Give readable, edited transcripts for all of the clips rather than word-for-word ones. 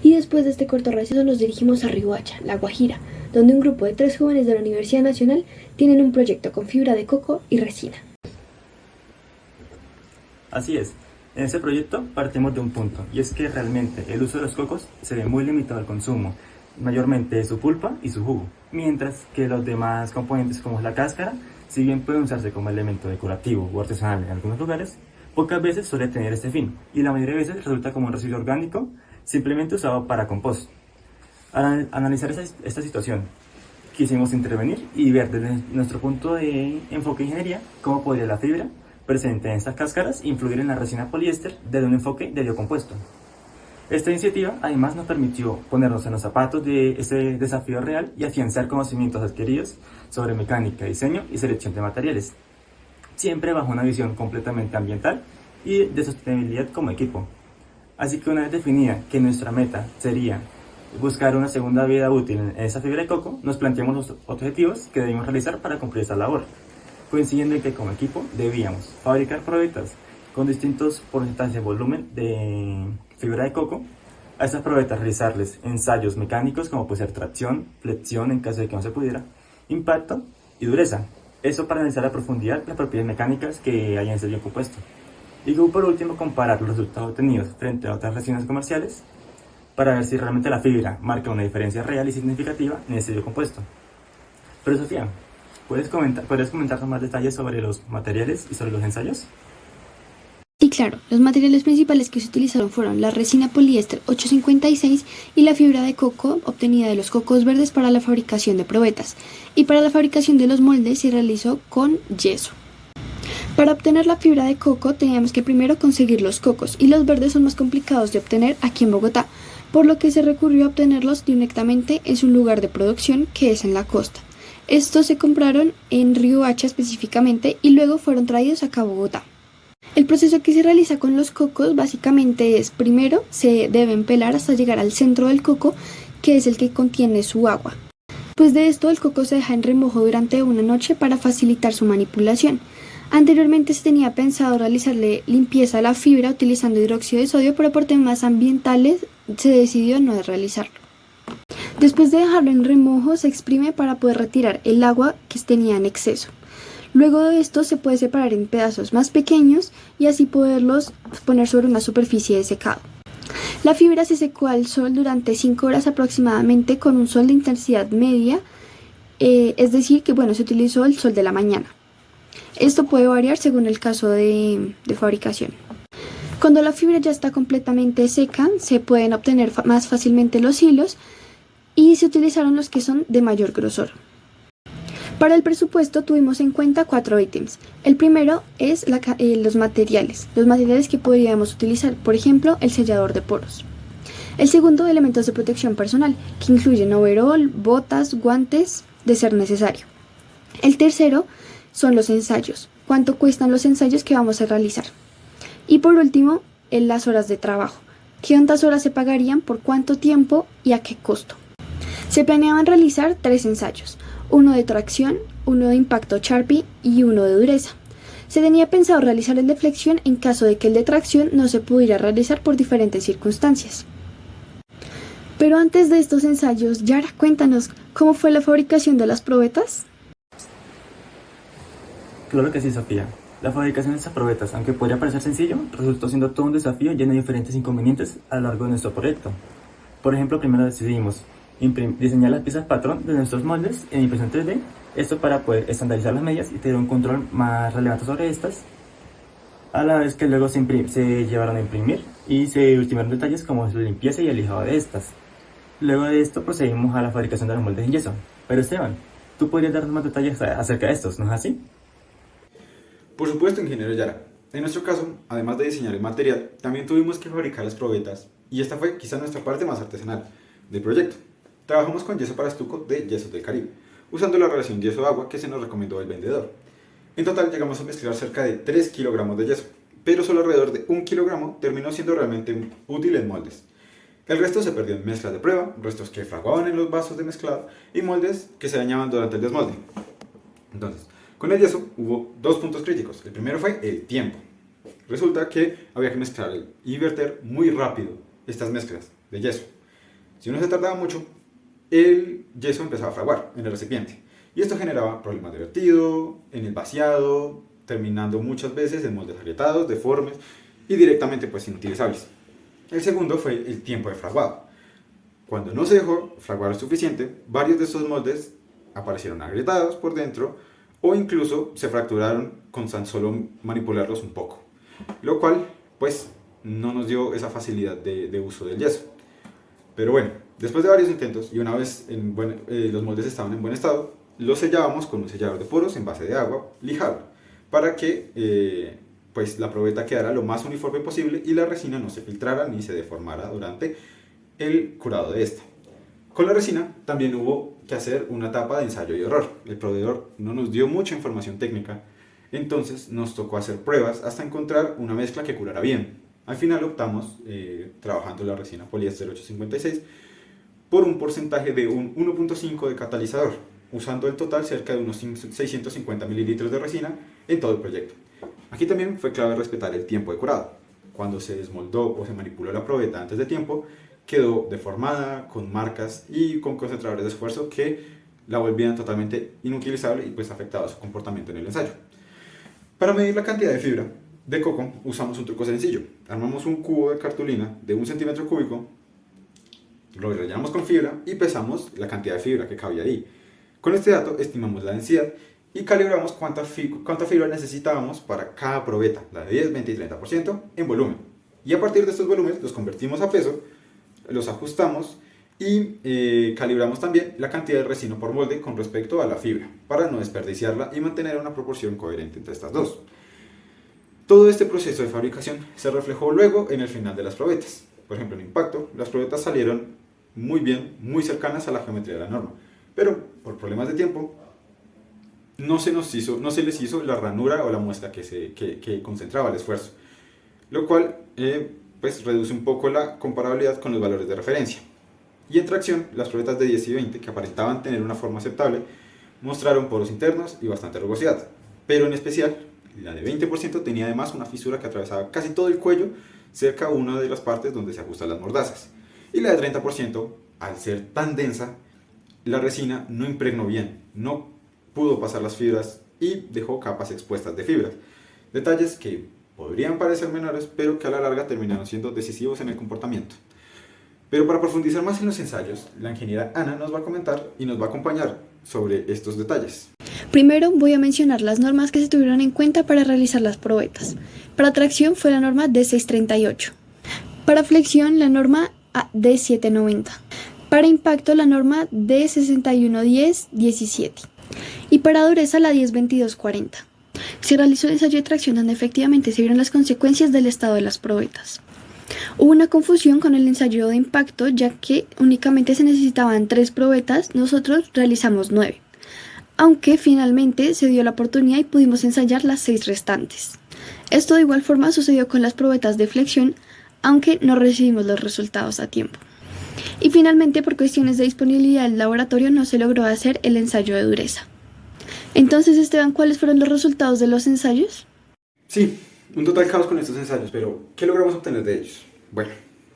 Y después de este corto receso nos dirigimos a Riohacha, La Guajira, donde un grupo de 3 jóvenes de la Universidad Nacional tienen un proyecto con fibra de coco y resina. Así es, en este proyecto partimos de un punto, y es que realmente el uso de los cocos se ve muy limitado al consumo, mayormente de su pulpa y su jugo, mientras que los demás componentes como la cáscara, si bien pueden usarse como elemento decorativo o artesanal en algunos lugares, pocas veces suele tener este fin, y la mayoría de veces resulta como un residuo orgánico simplemente usado para compost. Al analizar esta situación, quisimos intervenir y ver desde nuestro punto de enfoque de ingeniería cómo podría la fibra presente en estas cáscaras influir en la resina poliéster desde un enfoque de biocompuesto. Esta iniciativa además nos permitió ponernos en los zapatos de ese desafío real y afianzar conocimientos adquiridos sobre mecánica, diseño y selección de materiales, siempre bajo una visión completamente ambiental y de sostenibilidad como equipo. Así que una vez definida que nuestra meta sería buscar una segunda vida útil en esa fibra de coco, nos planteamos los objetivos que debimos realizar para cumplir esa labor, coincidiendo en que como equipo debíamos fabricar probetas con distintos porcentajes de volumen de fibra de coco. A estas probetas realizarles ensayos mecánicos como puede ser tracción, flexión en caso de que no se pudiera, impacto y dureza. Eso para analizar a profundidad las propiedades mecánicas que hay en ese biocompuesto. Y por último comparar los resultados obtenidos frente a otras resinas comerciales para ver si realmente la fibra marca una diferencia real y significativa en ese biocompuesto. Pero Sofía, ¿podrías comentarnos más detalles sobre los materiales y sobre los ensayos? Sí, claro, los materiales principales que se utilizaron fueron la resina poliéster 856 y la fibra de coco obtenida de los cocos verdes para la fabricación de probetas, y para la fabricación de los moldes se realizó con yeso. Para obtener la fibra de coco teníamos que primero conseguir los cocos, y los verdes son más complicados de obtener aquí en Bogotá, por lo que se recurrió a obtenerlos directamente en su lugar de producción, que es en la costa. Estos se compraron en Riohacha específicamente y luego fueron traídos acá a Bogotá. El proceso que se realiza con los cocos básicamente es: primero se deben pelar hasta llegar al centro del coco, que es el que contiene su agua. Después de esto, el coco se deja en remojo durante una noche para facilitar su manipulación. Anteriormente se tenía pensado realizarle limpieza a la fibra utilizando hidróxido de sodio, pero por temas ambientales se decidió no realizarlo. Después de dejarlo en remojo, se exprime para poder retirar el agua que tenía en exceso. Luego de esto se puede separar en pedazos más pequeños y así poderlos poner sobre una superficie de secado. La fibra se secó al sol durante 5 horas aproximadamente con un sol de intensidad media, es decir que se utilizó el sol de la mañana. Esto puede variar según el caso de fabricación. Cuando la fibra ya está completamente seca, se pueden obtener más fácilmente los hilos y se utilizaron los que son de mayor grosor. Para el presupuesto tuvimos en cuenta 4 ítems. El primero es los materiales que podríamos utilizar, por ejemplo, el sellador de poros. El segundo, elementos de protección personal, que incluyen overol, botas, guantes, de ser necesario. El tercero son los ensayos, cuánto cuestan los ensayos que vamos a realizar. Y por último, las horas de trabajo, cuántas horas se pagarían, por cuánto tiempo y a qué costo. Se planeaban realizar 3 ensayos, uno de tracción, uno de impacto Sharpie y uno de dureza. Se tenía pensado realizar el de flexión en caso de que el de tracción no se pudiera realizar por diferentes circunstancias. Pero antes de estos ensayos, Yara, cuéntanos, ¿cómo fue la fabricación de las probetas? Claro que sí, Sofía. La fabricación de estas probetas, aunque podría parecer sencillo, resultó siendo todo un desafío lleno de diferentes inconvenientes a lo largo de nuestro proyecto. Por ejemplo, primero decidimos diseñar las piezas patrón de nuestros moldes en impresión 3D, esto para poder estandarizar las medidas y tener un control más relevante sobre estas, a la vez que luego se llevaron a imprimir y se ultimaron detalles como la limpieza y el lijado de estas. Luego de esto procedimos a la fabricación de los moldes en yeso. Pero Esteban, ¿tú podrías darnos más detalles acerca de estos, no es así? Por supuesto, ingeniero Yara. En nuestro caso, además de diseñar el material, también tuvimos que fabricar las probetas, y esta fue quizá nuestra parte más artesanal del proyecto. Trabajamos con yeso para estuco de Yesos del Caribe, usando la relación yeso-agua que se nos recomendó el vendedor. En total llegamos a mezclar cerca de 3 kilogramos de yeso, pero solo alrededor de 1 kilogramo terminó siendo realmente útil en moldes. El resto se perdió en mezclas de prueba, restos que fraguaban en los vasos de mezclado y moldes que se dañaban durante el desmolde. Entonces, con el yeso hubo 2 puntos críticos. El primero fue el tiempo. Resulta que había que mezclar y verter muy rápido estas mezclas de yeso. Si uno se tardaba mucho, el yeso empezaba a fraguar en el recipiente. Y esto generaba problemas de vertido, en el vaciado, terminando muchas veces en moldes agrietados, deformes y directamente pues inutilizables. El segundo fue el tiempo de fraguado. Cuando no se dejó fraguar lo suficiente, varios de estos moldes aparecieron agrietados por dentro o incluso se fracturaron con tan solo manipularlos un poco, lo cual pues no nos dio esa facilidad de uso del yeso. Pero bueno, después de varios intentos y una vez los moldes estaban en buen estado, los sellábamos con un sellador de poros en base de agua lijado para que pues la probeta quedara lo más uniforme posible y la resina no se filtrara ni se deformara durante el curado de esta. Con la resina también hubo que hacer una etapa de ensayo y error. El proveedor no nos dio mucha información técnica, entonces nos tocó hacer pruebas hasta encontrar una mezcla que curara bien. Al final optamos, trabajando la resina poliéster 856, por un porcentaje de un 1.5 de catalizador, usando en total cerca de unos 650 mililitros de resina en todo el proyecto. Aquí también fue clave respetar el tiempo de curado. Cuando se desmoldó o se manipuló la probeta antes de tiempo, quedó deformada, con marcas y con concentradores de esfuerzo que la volvían totalmente inutilizable y pues afectaba su comportamiento en el ensayo. Para medir la cantidad de fibra de coco usamos un truco sencillo. Armamos un cubo de cartulina de 1 centímetro cúbico, lo rellenamos con fibra y pesamos la cantidad de fibra que cabía ahí. Con este dato estimamos la densidad y calibramos cuánta fibra necesitábamos para cada probeta, la de 10, 20 y 30% en volumen. Y a partir de estos volúmenes los convertimos a peso, los ajustamos y calibramos también la cantidad de resina por molde con respecto a la fibra, para no desperdiciarla y mantener una proporción coherente entre estas dos. Todo este proceso de fabricación se reflejó luego en el final de las probetas. Por ejemplo, en impacto, las probetas salieron muy bien, muy cercanas a la geometría de la norma, pero por problemas de tiempo no se les hizo la ranura o la muesca que concentraba el esfuerzo, lo cual pues reduce un poco la comparabilidad con los valores de referencia. Y en tracción, las probetas de 10 y 20, que aparentaban tener una forma aceptable, mostraron poros internos y bastante rugosidad, pero en especial la de 20% tenía además una fisura que atravesaba casi todo el cuello, cerca de una de las partes donde se ajustan las mordazas. Y la de 30%, al ser tan densa, la resina no impregnó bien, no pudo pasar las fibras y dejó capas expuestas de fibras. Detalles que podrían parecer menores, pero que a la larga terminaron siendo decisivos en el comportamiento. Pero para profundizar más en los ensayos, la ingeniera Ana nos va a comentar y nos va a acompañar sobre estos detalles. Primero voy a mencionar las normas que se tuvieron en cuenta para realizar las probetas. Para tracción fue la norma D638. Para flexión la norma D790. Para impacto la norma D6110-17. Y para dureza la 102240. Se realizó el ensayo de tracción donde efectivamente se vieron las consecuencias del estado de las probetas. Hubo una confusión con el ensayo de impacto, ya que únicamente se necesitaban 3 probetas, nosotros realizamos 9. Aunque finalmente se dio la oportunidad y pudimos ensayar las 6 restantes. Esto de igual forma sucedió con las probetas de flexión, aunque no recibimos los resultados a tiempo. Y finalmente, por cuestiones de disponibilidad del laboratorio, no se logró hacer el ensayo de dureza. Entonces, Esteban, ¿cuáles fueron los resultados de los ensayos? Sí, un total caos con estos ensayos, pero ¿qué logramos obtener de ellos? Bueno,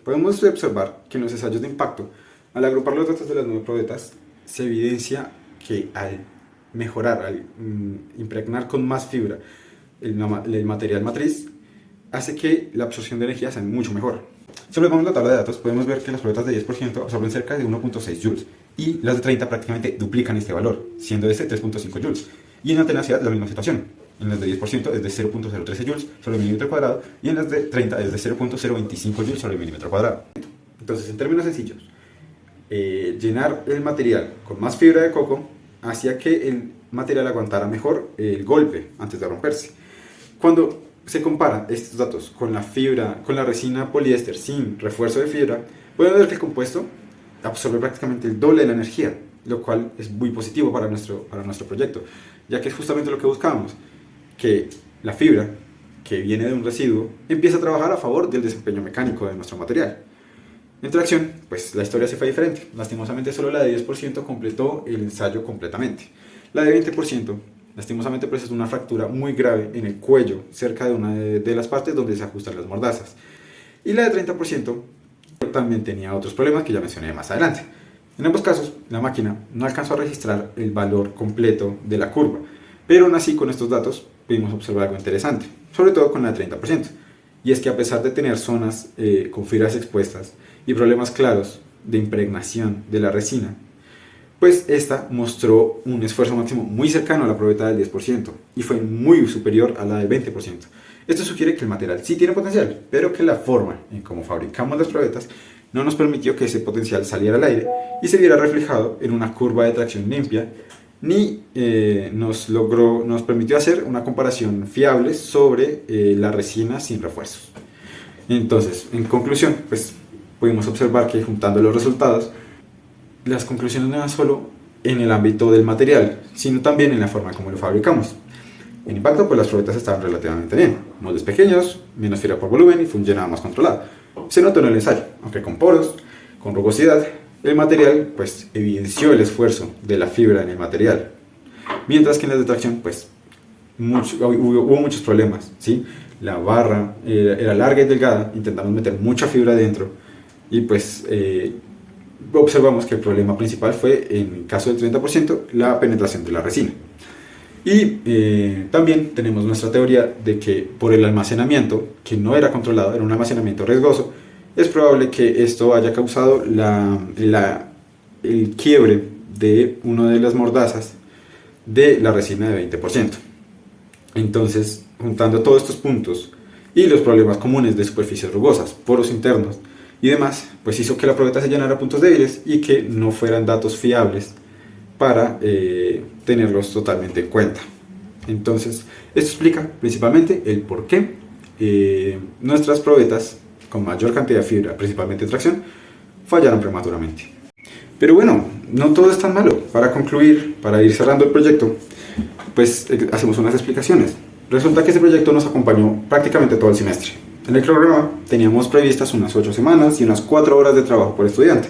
podemos observar que en los ensayos de impacto, al agrupar los datos de las 9 probetas, se evidencia que al mejorar, al impregnar con más fibra el material matriz, hace que la absorción de energía sea mucho mejor. Si observamos la tabla de datos, podemos ver que las probetas de 10% absorben cerca de 1.6 joules y las de 30 prácticamente duplican este valor, siendo este 3.5 joules. Y en la tenacidad la misma situación. En las de 10% es de 0.013 joules sobre milímetro cuadrado y en las de 30 es de 0.025 joules sobre milímetro cuadrado. Entonces, en términos sencillos, llenar el material con más fibra de coco hacía que el material aguantara mejor el golpe antes de romperse. Cuando se compara estos datos con la resina poliéster sin refuerzo de fibra, podemos ver que el compuesto absorbe prácticamente el doble de la energía, lo cual es muy positivo para nuestro proyecto, ya que es justamente lo que buscábamos, que la fibra que viene de un residuo empiece a trabajar a favor del desempeño mecánico de nuestro material. En tracción, pues la historia se fue diferente. Lastimosamente solo la de 10% completó el ensayo completamente. La de 20%, lastimosamente, presentó una fractura muy grave en el cuello, cerca de una de las partes donde se ajustan las mordazas. Y la de 30% también tenía otros problemas que ya mencioné más adelante. En ambos casos, la máquina no alcanzó a registrar el valor completo de la curva, pero aún así con estos datos pudimos observar algo interesante, sobre todo con la de 30%, y es que a pesar de tener zonas con fibras expuestas y problemas claros de impregnación de la resina, pues esta mostró un esfuerzo máximo muy cercano a la probeta del 10% y fue muy superior a la del 20%. Esto sugiere que el material sí tiene potencial, pero que la forma en cómo fabricamos las probetas no nos permitió que ese potencial saliera al aire y se viera reflejado en una curva de tracción limpia, ni nos permitió hacer una comparación fiable sobre la resina sin refuerzos. Entonces, en conclusión, pues pudimos observar que juntando los resultados, las conclusiones no eran solo en el ámbito del material, sino también en la forma como lo fabricamos. En impacto, pues las probetas estaban relativamente bien, moldes pequeños, menos fibra por volumen y funcionaba más controlado. Se notó en el ensayo, aunque con poros, con rugosidad, el material pues evidenció el esfuerzo de la fibra en el material, mientras que en la de tracción pues hubo muchos problemas, ¿sí? La barra era larga y delgada, intentamos meter mucha fibra adentro y pues observamos que el problema principal fue, en el caso del 30%, la penetración de la resina. Y también tenemos nuestra teoría de que por el almacenamiento, que no era controlado, era un almacenamiento riesgoso, es probable que esto haya causado el quiebre de una de las mordazas de la resina de 20%. Entonces, juntando todos estos puntos y los problemas comunes de superficies rugosas, poros internos y demás, pues hizo que la probeta se llenara a puntos débiles y que no fueran datos fiables para tenerlos totalmente en cuenta. Entonces, esto explica principalmente el por qué nuestras probetas con mayor cantidad de fibra, principalmente tracción, fallaron prematuramente. Pero bueno, no todo es tan malo. Para concluir, para ir cerrando el proyecto, pues hacemos unas explicaciones. Resulta que este proyecto nos acompañó prácticamente todo el semestre. En el programa teníamos previstas unas 8 semanas y unas 4 horas de trabajo por estudiante,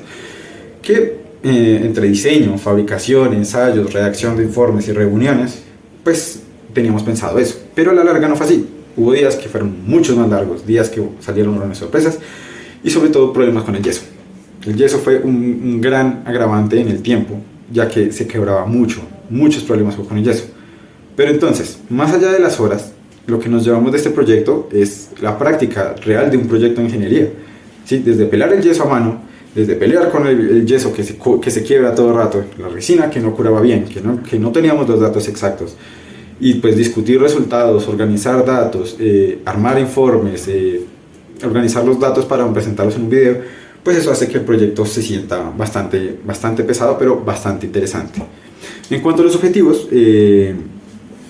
que entre diseño, fabricación, ensayos, redacción de informes y reuniones, pues teníamos pensado eso. Pero a la larga no fue así. Hubo días que fueron muchos más largos, días que salieron grandes sorpresas y sobre todo problemas con el yeso. El yeso fue un gran agravante en el tiempo, ya que se quebraba muchos problemas con el yeso. Pero entonces, más allá de las horas, lo que nos llevamos de este proyecto es la práctica real de un proyecto de ingeniería. ¿Sí? Desde pelar el yeso a mano, desde pelear con el yeso que se quiebra todo el rato, la resina que no curaba bien, que no teníamos los datos exactos, y pues discutir resultados, organizar datos, armar informes, organizar los datos para presentarlos en un video, pues eso hace que el proyecto se sienta bastante pesado, pero bastante interesante. En cuanto a los objetivos,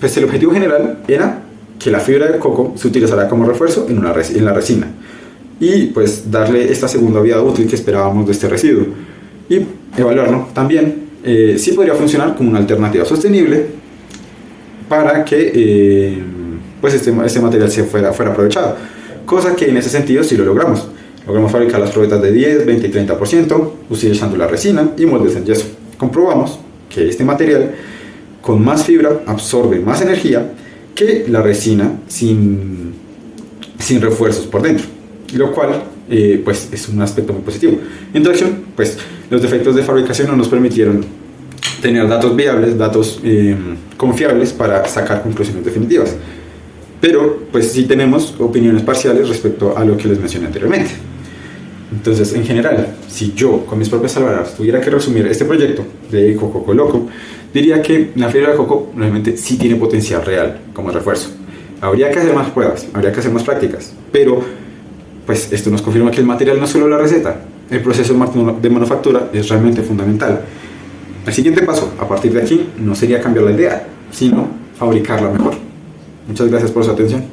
pues el objetivo general era que la fibra de coco se utilizara como refuerzo en la resina y pues darle esta segunda vida útil que esperábamos de este residuo y evaluarlo también si podría funcionar como una alternativa sostenible para que pues este material fuera aprovechado, cosa que en ese sentido sí lo logramos. Logramos fabricar las probetas de 10, 20 y 30% utilizando la resina y moldes en yeso. Comprobamos que este material con más fibra absorbe más energía que la resina sin refuerzos por dentro, lo cual pues es un aspecto muy positivo. En tracción, pues los defectos de fabricación no nos permitieron tener datos viables, datos confiables para sacar conclusiones definitivas, pero pues sí tenemos opiniones parciales respecto a lo que les mencioné anteriormente. Entonces, en general, si yo con mis propias palabras tuviera que resumir este proyecto de Coco Loco, diría que la fibra de coco realmente sí tiene potencial real como refuerzo. Habría que hacer más pruebas, habría que hacer más prácticas, pero pues esto nos confirma que el material no es solo la receta, el proceso de manufactura es realmente fundamental. El siguiente paso, a partir de aquí, no sería cambiar la idea, sino fabricarla mejor. Muchas gracias por su atención.